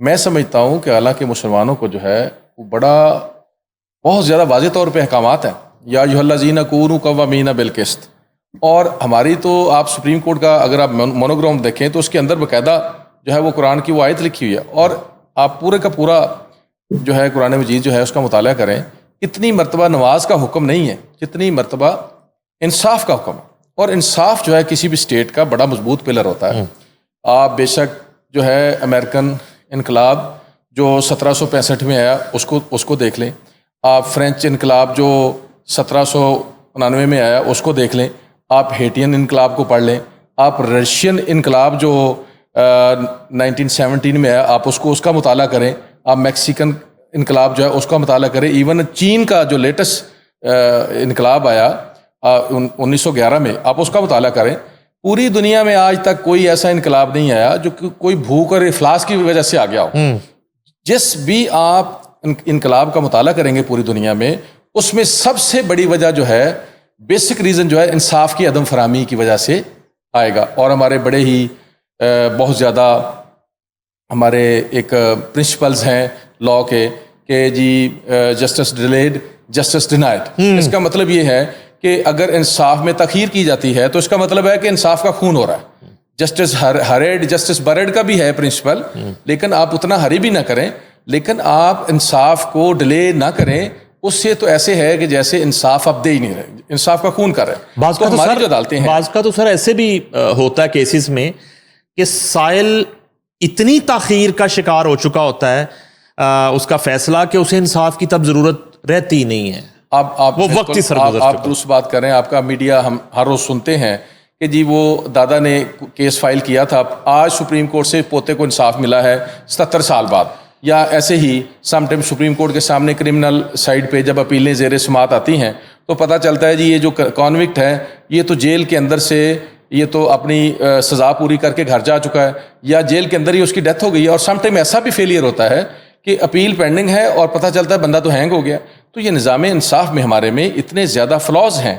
میں سمجھتا ہوں کہ حالانکہ مسلمانوں کو جو ہے وہ بہت زیادہ واضح طور پہ احکامات ہیں، یا ایھا الذین کونوا قوامین بالقسط، اور ہماری تو آپ سپریم کورٹ کا اگر آپ مونوگرام دیکھیں تو اس کے اندر باقاعدہ جو ہے وہ قرآن کی وہ آیت لکھی ہوئی ہے، اور آپ پورے کا پورا جو ہے قرآن مجید جو ہے اس کا مطالعہ کریں، اتنی مرتبہ نماز کا حکم نہیں ہے جتنی مرتبہ انصاف کا حکم ہے، اور انصاف جو ہے کسی بھی اسٹیٹ کا بڑا مضبوط پلر ہوتا ہے۔ آپ بے شک جو ہے امریکن انقلاب جو 1765 میں آیا اس کو دیکھ لیں، آپ فرینچ انقلاب جو 1799 میں آیا اس کو دیکھ لیں، آپ ہیٹین انقلاب کو پڑھ لیں، آپ رشین انقلاب جو 1917 میں آیا آپ اس کا مطالعہ کریں، آپ میکسیکن انقلاب جو ہے اس کا مطالعہ کریں، ایون چین کا جو لیٹسٹ انقلاب آیا 1911 میں آپ اس کا مطالعہ کریں۔ پوری دنیا میں آج تک کوئی ایسا انقلاب نہیں آیا جو کوئی بھوک اور افلاس کی وجہ سے آ گیا ہو۔ جس بھی آپ انقلاب کا مطالعہ کریں گے پوری دنیا میں، اس میں سب سے بڑی وجہ جو ہے بیسک ریزن جو ہے انصاف کی عدم فراہمی کی وجہ سے آئے گا۔ اور ہمارے بڑے ہی بہت زیادہ ہمارے ایک پرنسپلز ہیں لا کے کہ جی جسٹس ڈیلیڈ جسٹس ڈینائڈ، اس کا مطلب یہ ہے کہ اگر انصاف میں تاخیر کی جاتی ہے تو اس کا مطلب ہے کہ انصاف کا خون ہو رہا ہے۔ جسٹس ہریڈ جسٹس بریڈ کا بھی ہے پرنسپل، لیکن آپ اتنا ہری بھی نہ کریں، لیکن آپ انصاف کو ڈیلے نہ کریں، اس سے تو ایسے ہے کہ جیسے انصاف آپ دے ہی نہیں رہے، انصاف کا خون کر رہے ہیں۔ بعض کا ہماری جو عدالتیں ہیں، بعض کا تو سر ایسے بھی ہوتا ہے کیسز میں کہ سائل اتنی تاخیر کا شکار ہو چکا ہوتا ہے اس کا فیصلہ کہ اسے انصاف کی تب ضرورت رہتی نہیں ہے، آپ وہ وقت ہی سرگزر آپ درست بات کریں۔ آپ کا میڈیا ہم ہر روز سنتے ہیں کہ جی وہ دادا نے کیس فائل کیا تھا، آج سپریم کورٹ سے پوتے کو انصاف ملا ہے 77 سال بعد، یا ایسے ہی سم ٹائم سپریم کورٹ کے سامنے کرمنل سائڈ پہ جب اپیلیں زیر سماعت آتی ہیں تو پتہ چلتا ہے جی یہ جو کانوکٹ ہے یہ تو جیل کے اندر سے یہ تو اپنی سزا پوری کر کے گھر جا چکا ہے، یا جیل کے اندر ہی اس کی ڈیتھ ہو گئی ہے، اور سم ٹائم ایسا بھی فیلئر ہوتا ہے کہ اپیل پینڈنگ ہے اور پتہ چلتا ہے بندہ تو ہینگ ہو گیا۔ تو یہ نظام انصاف میں ہمارے میں اتنے زیادہ فلاز ہیں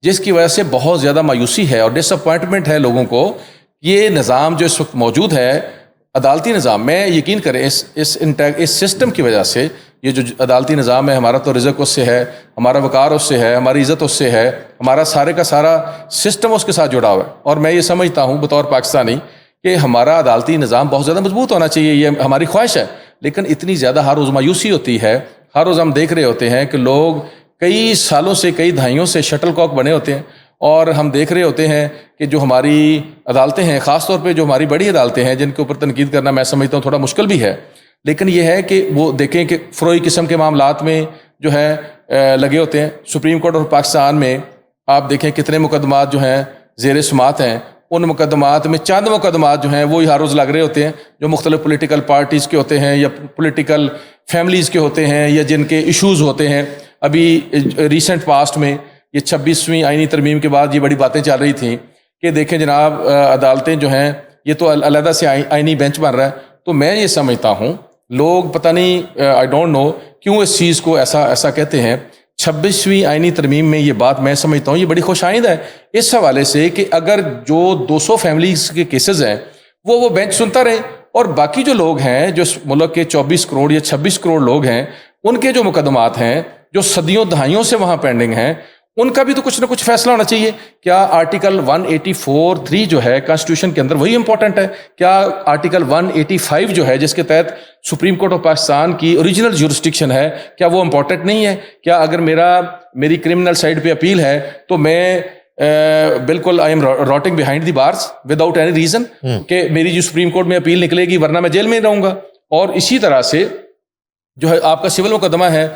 جس کی وجہ سے بہت زیادہ مایوسی ہے اور ڈس اپوائنٹمنٹ ہے لوگوں کو۔ یہ نظام جو اس وقت موجود ہے عدالتی نظام، میں یقین کریں اس سسٹم کی وجہ سے، یہ جو عدالتی نظام ہے ہمارا تو رزق اس سے ہے، ہمارا وقار اس سے ہے، ہماری عزت اس سے ہے، ہمارا سارے کا سارا سسٹم اس کے ساتھ جڑا ہوا ہے۔ اور میں یہ سمجھتا ہوں بطور پاکستانی کہ ہمارا عدالتی نظام بہت زیادہ مضبوط ہونا چاہیے، یہ ہماری خواہش ہے، لیکن اتنی زیادہ ہر روز مایوسی ہوتی ہے، ہر روز ہم دیکھ رہے ہوتے ہیں کہ لوگ کئی سالوں سے کئی دہائیوں سے شٹل کاک بنے ہوتے ہیں، اور ہم دیکھ رہے ہوتے ہیں کہ جو ہماری عدالتیں ہیں، خاص طور پہ جو ہماری بڑی عدالتیں ہیں جن کے اوپر تنقید کرنا میں سمجھتا ہوں تھوڑا مشکل بھی ہے، لیکن یہ ہے کہ وہ دیکھیں کہ فروئی قسم کے معاملات میں جو ہے لگے ہوتے ہیں۔ سپریم کورٹ اور پاکستان میں آپ دیکھیں کتنے مقدمات جو ہیں زیر سماعت ہیں، ان مقدمات میں چند مقدمات جو ہیں وہی ہر روز لگ رہے ہوتے ہیں جو مختلف پولیٹیکل پارٹیز کے ہوتے ہیں یا پولیٹیکل فیملیز کے ہوتے ہیں یا جن کے ایشوز ہوتے ہیں۔ ابھی ریسنٹ پاسٹ میں یہ 26ویں آئینی ترمیم کے بعد یہ بڑی باتیں چل رہی تھیں کہ دیکھیں جناب عدالتیں جو ہیں یہ تو علیحدہ سے آئینی بینچ بن رہا ہے۔ تو میں یہ سمجھتا ہوں لوگ پتہ نہیں آئی ڈونٹ نو کیوں اس چیز کو ایسا کہتے ہیں۔ 26ویں آئینی ترمیم میں یہ بات میں سمجھتا ہوں یہ بڑی خوش آئند ہے اس حوالے سے کہ اگر جو 200 فیملیز کے کیسز ہیں وہ بینچ سنتا رہے، اور باقی جو لوگ ہیں جو ملک کے 24 کروڑ یا 26 کروڑ لوگ ہیں ان کے جو مقدمات ہیں جو صدیوں دہائیوں سے وہاں پینڈنگ ہیں ان کا بھی تو کچھ نہ کچھ فیصلہ ہونا چاہیے۔ کیا آرٹیکل 184(3) جو ہے کانسٹیٹیوشن کے اندر وہی امپورٹنٹ ہے؟ کیا آرٹیکل 185 جو ہے جس کے تحت سپریم کورٹ آف پاکستان کی اوریجنل جورسڈکشن ہے کیا وہ امپورٹنٹ نہیں ہے؟ کیا اگر میری کرمنل سائڈ پہ اپیل ہے تو میں بالکل I am rotting behind the bars without any reason کہ میری جو سپریم کورٹ میں اپیل نکلے گی ورنہ میں جیل میں رہوں گا؟ اور اسی طرح سے جو ہے آپ کا سول مقدمہ ہے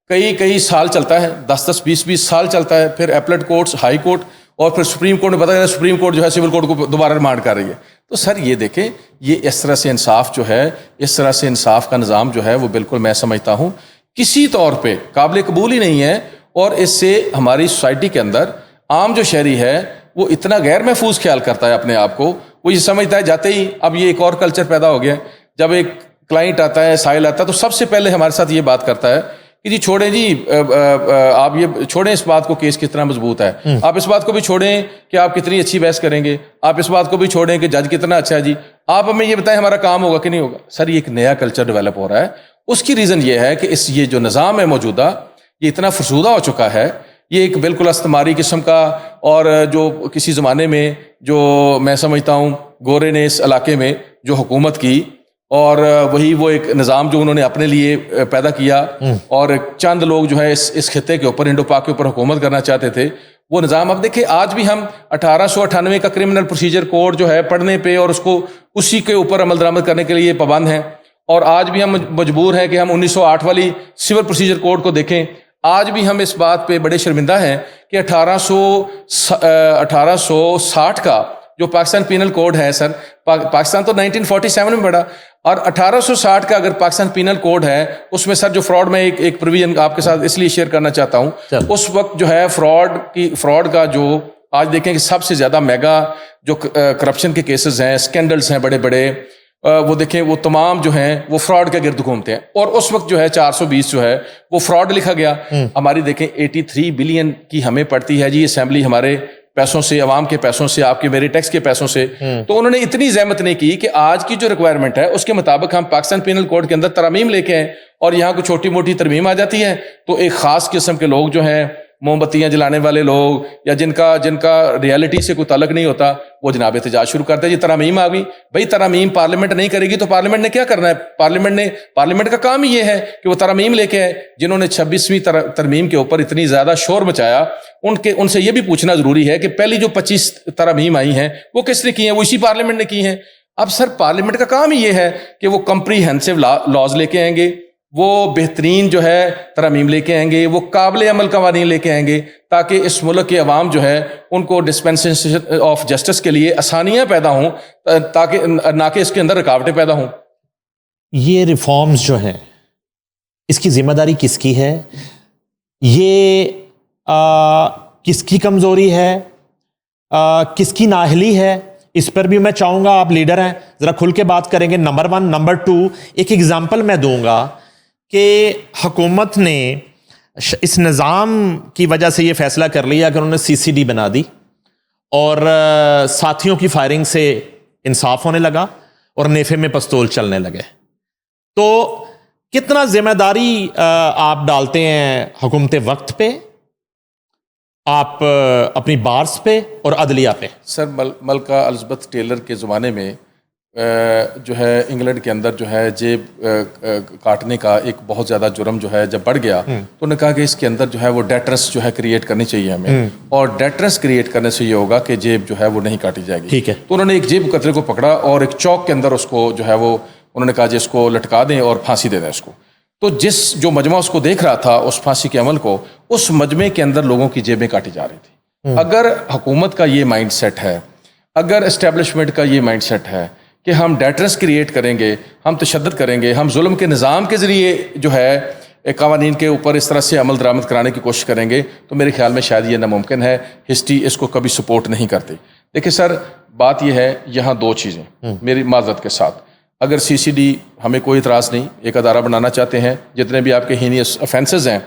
کئی سال چلتا ہے، 10-20 سال چلتا ہے، پھر ایپلیٹ کورٹس، ہائی کورٹ، اور پھر سپریم کورٹ میں پتہ چلا سپریم کورٹ جو ہے سول کورٹ کو دوبارہ ریمانڈ کر رہی ہے۔ تو سر یہ دیکھیں یہ اس طرح سے انصاف جو ہے، اس طرح سے انصاف کا نظام جو ہے وہ بالکل میں سمجھتا ہوں کسی طور پہ قابل قبول ہی نہیں ہے، اور اس سے ہماری سوسائٹی کے اندر عام جو شہری ہے وہ اتنا غیر محفوظ خیال کرتا ہے اپنے آپ کو، وہ یہ سمجھتا ہے جاتے ہی اب یہ ایک اور کلچر پیدا ہو گیا ہے، جب ایک کلائنٹ آتا ہے، سائل آتا ہے تو سب سے پہلے ہمارے ساتھ یہ بات کرتا ہے کہ جی چھوڑیں جی آپ یہ چھوڑیں اس بات کو کیس کتنا مضبوط ہے، آپ اس بات کو بھی چھوڑیں کہ آپ کتنی اچھی بحث کریں گے، آپ اس بات کو بھی چھوڑیں کہ جج کتنا اچھا ہے، جی آپ ہمیں یہ بتائیں ہمارا کام ہوگا کہ نہیں ہوگا. سر یہ ایک نیا کلچر ڈیولپ ہو رہا ہے. اس کی ریزن یہ ہے کہ یہ جو نظام ہے موجودہ یہ اتنا فرسودہ ہو چکا ہے، یہ ایک بالکل استعماری قسم کا، اور جو کسی زمانے میں جو میں سمجھتا ہوں گورے نے اس علاقے میں جو حکومت کی، اور وہی وہ ایک نظام جو انہوں نے اپنے لیے پیدا کیا، اور چند لوگ جو ہے اس خطے کے اوپر انڈو پاک کے اوپر حکومت کرنا چاہتے تھے، وہ نظام. اب دیکھیں آج بھی ہم 1898 کا کرمنل پروسیجر کوڈ جو ہے پڑھنے پہ اور اس کو اسی کے اوپر عمل درآمد کرنے کے لیے پابند ہیں، اور آج بھی ہم مجبور ہیں کہ ہم 1908 والی سول پروسیجر کوڈ کو دیکھیں. آج بھی ہم اس بات پہ بڑے شرمندہ ہیں کہ 1860 کا جو پاکستان پینل کوڈ ہے، سر پاکستان تو 1947 میں بڑھا، اور 1860 کا اگر پاکستان پینل کوڈ ہے اس میں سر جو فراڈ، میں ایک پروویژن آپ کے ساتھ اس لیے شیئر کرنا چاہتا ہوں، اس وقت جو ہے فراڈ کا جو آج دیکھیں کہ سب سے زیادہ میگا جو کرپشن کے کیسز ہیں، اسکینڈلز ہیں بڑے بڑے، وہ دیکھیں وہ تمام جو ہیں وہ فراڈ کے گرد گھومتے ہیں. اور اس وقت جو ہے 420 جو ہے وہ فراڈ لکھا گیا. ہماری دیکھیں 83 بلین کی ہمیں پڑتی ہے جی اسمبلی ہمارے پیسوں سے، عوام کے پیسوں سے، آپ کے میرے ٹیکس کے پیسوں سے. تو انہوں نے اتنی زحمت نہیں کی کہ آج کی جو ریکوائرمنٹ ہے اس کے مطابق ہم پاکستان پینل کوڈ کے اندر ترامیم لے کے آئیں، اور یہاں کوئی چھوٹی موٹی ترمیم آ جاتی ہے تو ایک خاص قسم کے لوگ جو ہیں موم بتیاں جلانے والے لوگ، یا جن کا ریالٹی سے کوئی تعلق نہیں ہوتا، وہ جناب احتجاج شروع کرتے ہیں. جی ترامیم آ گئی، بھائی ترامیم پارلیمنٹ نہیں کرے گی تو پارلیمنٹ نے کیا کرنا ہے؟ پارلیمنٹ کا کام ہی یہ ہے کہ وہ ترامیم لے کے آئے. جنہوں نے 26ویں ترمیم کے اوپر اتنی زیادہ شور مچایا، ان سے یہ بھی پوچھنا ضروری ہے کہ پہلی جو 25 ترامیم آئی ہیں وہ کس نے کی ہیں؟ وہ اسی پارلیمنٹ نے کی ہیں. اب سر پارلیمنٹ کا کام ہی یہ ہے کہ وہ کمپریہنسو لاز لے کے آئیں گے، وہ بہترین جو ہے ترامیم لے کے آئیں گے، وہ قابل عمل قوانین لے کے آئیں گے، تاکہ اس ملک کے عوام جو ہے ان کو ڈسپینسیشن آف جسٹس کے لیے آسانیاں پیدا ہوں، تاکہ نہ کہ اس کے اندر رکاوٹیں پیدا ہوں. یہ ریفارمز جو ہیں اس کی ذمہ داری کس کی ہے؟ یہ کس کی کمزوری ہے؟ کس کی نااہلی ہے؟ اس پر بھی میں چاہوں گا آپ لیڈر ہیں ذرا کھل کے بات کریں گے. نمبر 1. نمبر 2، ایک ایگزامپل میں دوں گا کہ حکومت نے اس نظام کی وجہ سے یہ فیصلہ کر لیا کہ انہوں نے CCD بنا دی، اور ساتھیوں کی فائرنگ سے انصاف ہونے لگا اور نیفے میں پستول چلنے لگے. تو کتنا ذمہ داری آپ ڈالتے ہیں حکومت وقت پہ، آپ اپنی بارس پہ اور عدلیہ پہ؟ سر ملکہ الزبتھ ٹیلر کے زمانے میں جو ہے انگلینڈ کے اندر جو ہے جیب کاٹنے کا ایک بہت زیادہ جرم جو ہے جب بڑھ گیا تو انہوں نے کہا کہ اس کے اندر جو ہے وہ ڈیٹرنس جو ہے کریٹ کرنی چاہیے ہمیں، اور ڈیٹرنس کریٹ کرنے سے یہ ہوگا کہ جیب جو ہے وہ نہیں کاٹی جائے گی. ٹھیک ہے. تو انہوں نے ایک جیب قتل کو پکڑا اور ایک چوک کے اندر اس کو جو ہے وہ انہوں نے کہا جی اس کو لٹکا دیں اور پھانسی دے دیں اس کو. تو جو مجمع اس کو دیکھ رہا تھا اس پھانسی کے عمل کو، اس مجمع کے اندر لوگوں کی جیبیں کاٹی جا رہی تھی. اگر حکومت کا یہ مائنڈ سیٹ ہے، اگر اسٹیبلشمنٹ کا یہ مائنڈ سیٹ ہے کہ ہم ڈیٹرنس کریٹ کریں گے، ہم تشدد کریں گے، ہم ظلم کے نظام کے ذریعے جو ہے قوانین کے اوپر اس طرح سے عمل درآمد کرانے کی کوشش کریں گے، تو میرے خیال میں شاید یہ ناممکن ہے. ہسٹری اس کو کبھی سپورٹ نہیں کرتی. دیکھیں سر بات یہ ہے، یہاں دو چیزیں میری معذرت کے ساتھ. اگر CCD ہمیں کوئی اعتراض نہیں، ایک ادارہ بنانا چاہتے ہیں، جتنے بھی آپ کے ہینیس افینسز ہیں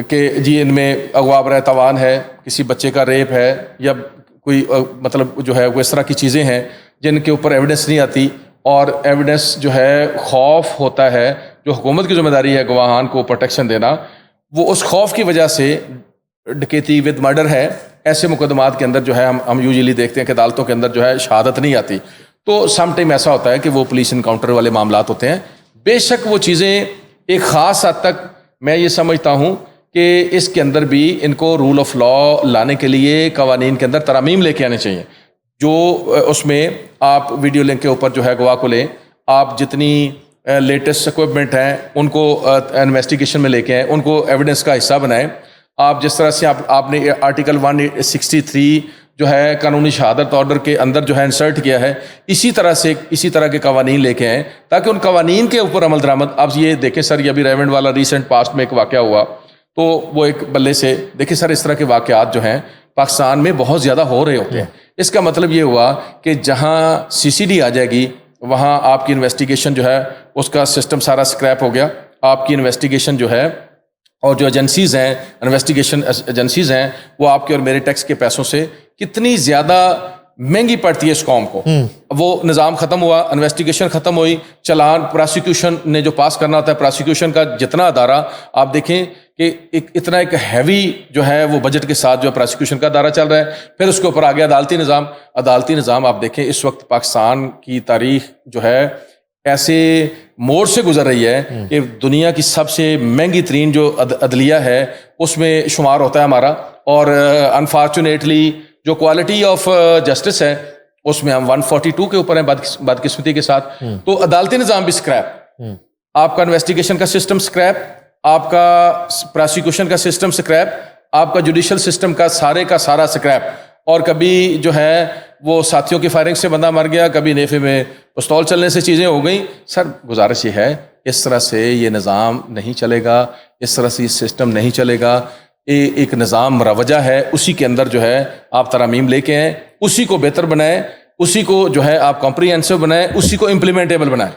کہ جی ان میں اغوا برائے تاوان ہے، کسی بچے کا ریپ ہے، یا کوئی مطلب جو ہے وہ اس طرح کی چیزیں ہیں جن کے اوپر ایویڈنس نہیں آتی، اور ایویڈنس جو ہے خوف ہوتا ہے، جو حکومت کی ذمہ داری ہے گواہان کو پروٹیکشن دینا، وہ اس خوف کی وجہ سے ڈکیتی ود مرڈر ہے، ایسے مقدمات کے اندر جو ہے ہم یوزلی دیکھتے ہیں کہ عدالتوں کے اندر جو ہے شہادت نہیں آتی. تو سم ٹائم ایسا ہوتا ہے کہ وہ پولیس انکاؤنٹر والے معاملات ہوتے ہیں. بے شک وہ چیزیں ایک خاص حد تک میں یہ سمجھتا ہوں کہ اس کے اندر بھی ان کو رول آف لا لانے کے لیے قوانین کے اندر ترامیم لے کے آنے چاہیے. جو اس میں آپ ویڈیو لنک کے اوپر جو ہے گواہ کو لیں، آپ جتنی لیٹسٹ اکوپمنٹ ہیں ان کو انویسٹیگیشن میں لے کے آئیں، ان کو ایویڈنس کا حصہ بنائیں. آپ جس طرح سے آپ نے آرٹیکل 163 جو ہے قانونی شہادت آرڈر کے اندر جو ہے انسرٹ کیا ہے، اسی طرح کے قوانین لے کے آئیں تاکہ ان قوانین کے اوپر عمل درآمد. اب یہ دیکھیں سر، یہ ابھی ریونڈ والا ریسنٹ پاسٹ میں ایک واقعہ ہوا، تو وہ ایک بلے سے دیکھیں سر، اس طرح کے واقعات جو ہیں پاکستان میں بہت زیادہ ہو رہے ہوتے ہیں. اس کا مطلب یہ ہوا کہ جہاں CCD آ جائے گی وہاں آپ کی انویسٹیگیشن جو ہے اس کا سسٹم سارا سکریپ ہو گیا. آپ کی انویسٹیگیشن جو ہے اور جو ایجنسیز ہیں انویسٹیگیشن ایجنسیز ہیں وہ آپ کے اور میرے ٹیکس کے پیسوں سے کتنی زیادہ مہنگی پڑتی ہے اس قوم کو. وہ نظام ختم ہوا, انویسٹیگیشن ختم ہوئی, چلان پراسیکیوشن نے جو پاس کرنا ہوتا ہے, پراسیکیوشن کا جتنا ادارہ آپ دیکھیں کہ اتنا ایک ہیوی جو ہے وہ بجٹ کے ساتھ جو پراسیکیوشن کا ادارہ چل رہا ہے. پھر اس کے اوپر آگے عدالتی نظام آپ دیکھیں اس وقت پاکستان کی تاریخ جو ہے ایسے موڑ سے گزر رہی ہے کہ دنیا کی سب سے مہنگی ترین جو عدلیہ ہے اس میں شمار ہوتا ہے ہمارا. اور انفارچونیٹلی جو کوالٹی آف جسٹس ہے اس میں ہم 142 کے اوپر ہیں بدقسمتی کے ساتھ. تو عدالتی نظام بھی اسکریپ, آپ کا انویسٹیگیشن کا سسٹم اسکریپ, آپ کا پراسیکیوشن کا سسٹم اسکریپ, آپ کا جوڈیشل سسٹم کا سارا اسکریپ. اور کبھی جو ہے وہ ساتھیوں کی فائرنگ سے بندہ مر گیا, کبھی نیفے میں پستول چلنے سے چیزیں ہو گئیں. سر گزارش یہ ہے اس طرح سے یہ نظام نہیں چلے گا, اس طرح سے یہ سسٹم نہیں چلے گا. ایک نظام مروجہ ہے, اسی کے اندر جو ہے آپ ترامیم لے کے آئیں, اسی کو بہتر بنائیں, اسی کو جو ہے آپ کمپریہنسو بنائیں, اسی کو امپلیمنٹیبل بنائیں.